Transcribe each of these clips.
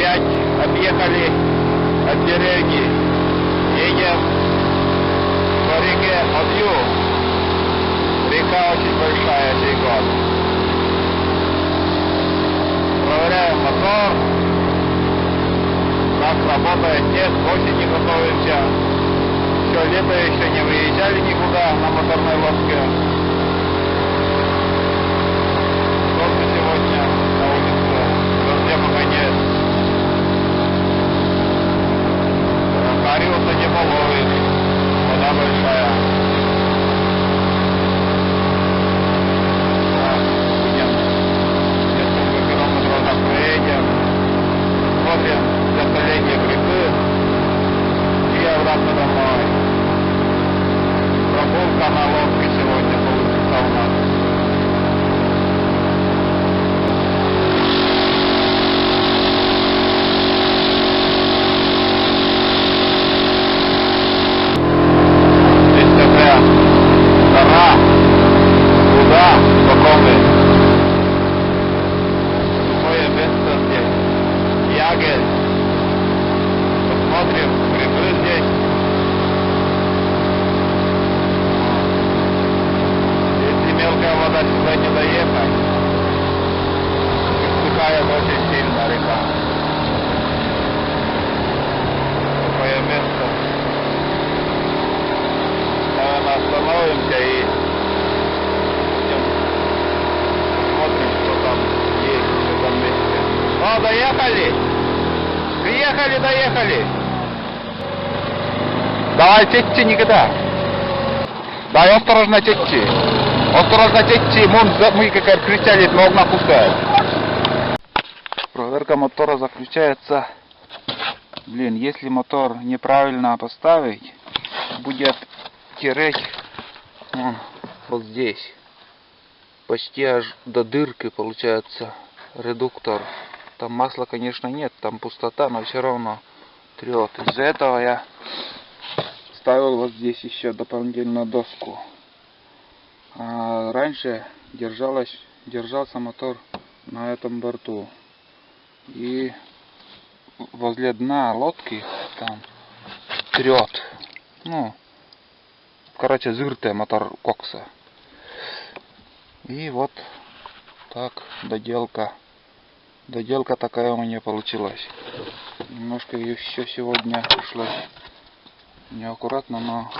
опять объехали от деревни. Едем по реке Одью. Река очень большая сей год. Проверяем мотор. Как работает, нет, к осени готовимся. Все лето еще не выезжали никуда на моторной лодке. Солнце сегодня на улице, дождя пока нет. Хариуса не половит, вода большая. Так, будем несколько километров так проедем. Смотрим затоление грибы и обратно домой. Прогулка на лодке сегодня получится у нас. Здесь такая гора, туда, Соколы. Сухое место здесь. Ягель. Посмотрим грибы здесь. Если мелкая вода сюда не доехать, истекает очень сильно река. Такое место. Наверное, остановимся и будем посмотрим, что там есть в этом месте. О, доехали! Приехали, доехали! Давай, тетти, никогда! Дай осторожно, тетти! Осторожно, тетти! Мы как кричали, ног напускает. Проверка мотора заключается... Блин, если мотор неправильно поставить, будет тереть вот здесь. Почти аж до дырки получается редуктор. Там масла, конечно, нет, там пустота, но все равно трет. Из-за этого я ставил вот здесь еще дополнительно доску. А раньше держался мотор на этом борту. И возле дна лодки там трет. Ну, короче, зыртый мотор кокса. И вот так доделка. Доделка такая у меня получилась. Немножко еще сегодня пришлось неаккуратно, но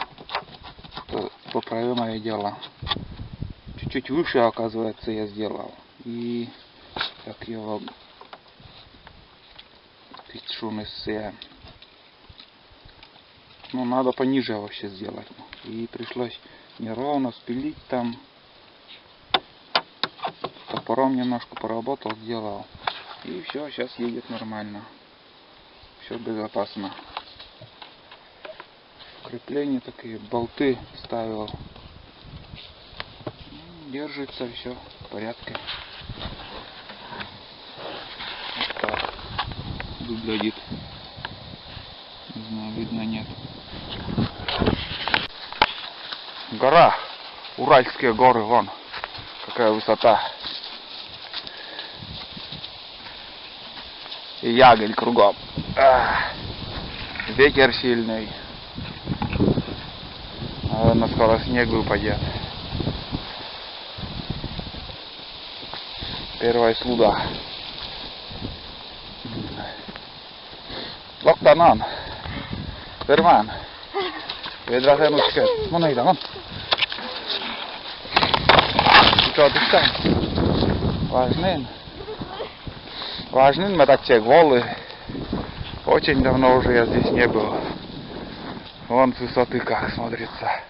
поправимое дело. Чуть-чуть выше, оказывается, я сделал. И как его ну, надо пониже вообще сделать. И пришлось неровно спилить там. Топором немножко поработал, сделал. И все, сейчас едет нормально. Все безопасно. Крепления такие, болты ставил. Держится все в порядке. Вот так выглядит. Не знаю, видно, нет. Гора. Уральские горы, вон. Какая высота. И ягель кругом. Ветер сильный. Наверное, скоро снег выпадет. Первая слуда. Loktanan. Tervään. Vedra senutke. Moneita on. Что-то важный. Важный мотоцикл Волы. Очень давно уже я здесь не был. Вон с высоты как смотрится.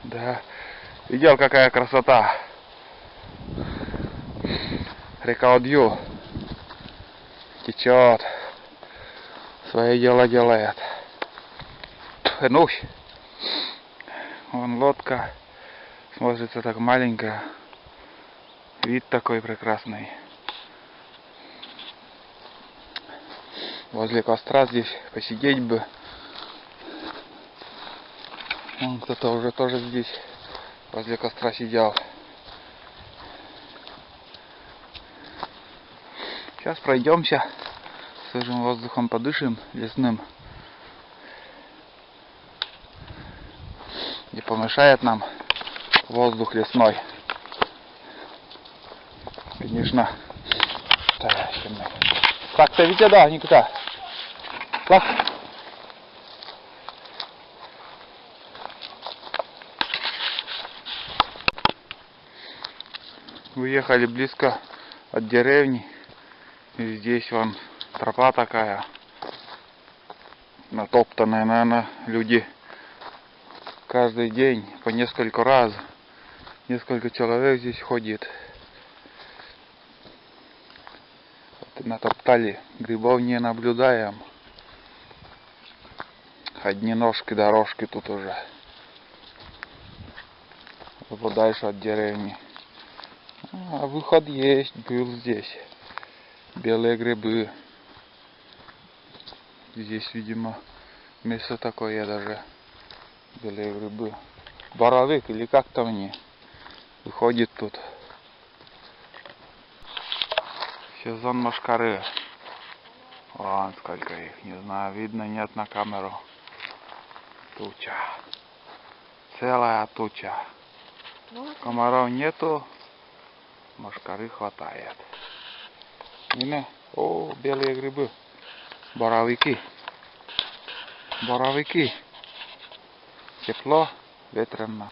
Да. Видел, какая красота. Река Одью течет. Свое дело делает. Ну, вон лодка. Смотрится так маленькая. Вид такой прекрасный. Возле костра здесь посидеть бы. Вон кто-то уже тоже здесь возле костра сидел. Сейчас пройдемся, свежим воздухом подышим, лесным. Не помешает нам воздух лесной. Конечно. Так-то ведь да, никуда. Так. Уехали близко от деревни. И здесь вон тропа такая. Натоптанная, наверное, люди каждый день по несколько раз. Несколько человек здесь ходит. Вот натоптали. Грибов не наблюдаем. Одни ножки, дорожки тут уже. Подальше от деревни. А выход есть, был здесь. Белые грибы. Здесь, видимо, место такое даже. Белые грибы. Боровик или как там они. Выходит тут. Сезон мошкары. Вон сколько их, не знаю, видно, нет на камеру. Туча. Целая туча. Комаров нету, мошкары хватает. Видно? О, белые грибы. Боровики. Боровики. Тепло, ветрено.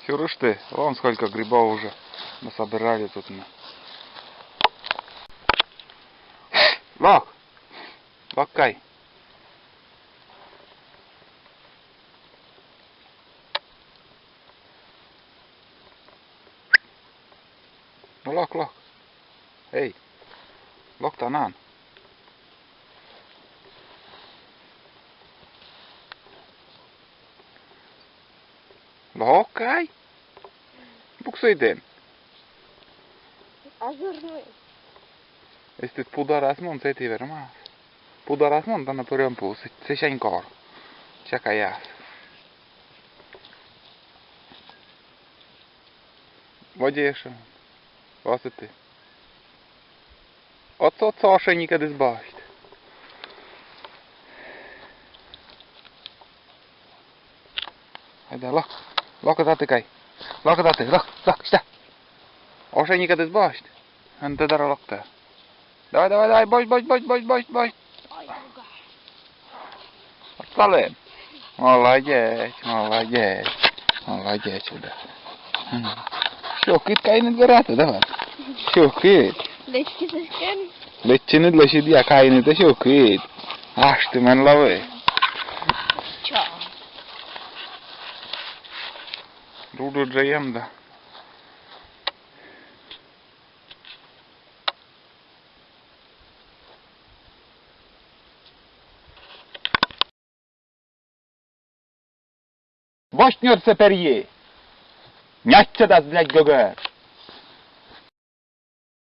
Чурыш ты, вон сколько грибов уже насобирали тут. Лох! Локай! Lok. Hei. Lok tänään. Lokaj. Buksuj den. Озорной. Если ты пударас мон, це ти вермас. Пударас мон, dann pörjön på se kännkar. Tjaka jäs. Водіше. Ось ти. Оце ще ніколи збачить. Хайде, лок. Лок затикай. Лок затик. Лок, сюди. Оше ніколи збачить. Анте дара локте. Давай, бой. Отстали. Молодець. Молодець, да. Що, китка і не збирати, давай. Що, кит? Лечки зашкен. Лечини для сидя, кайни, та що, кит? Аж ти мен лови. Чо? Руду джаєм, да. Воштнер це пер'є. Няться дасть, блядь, гогер.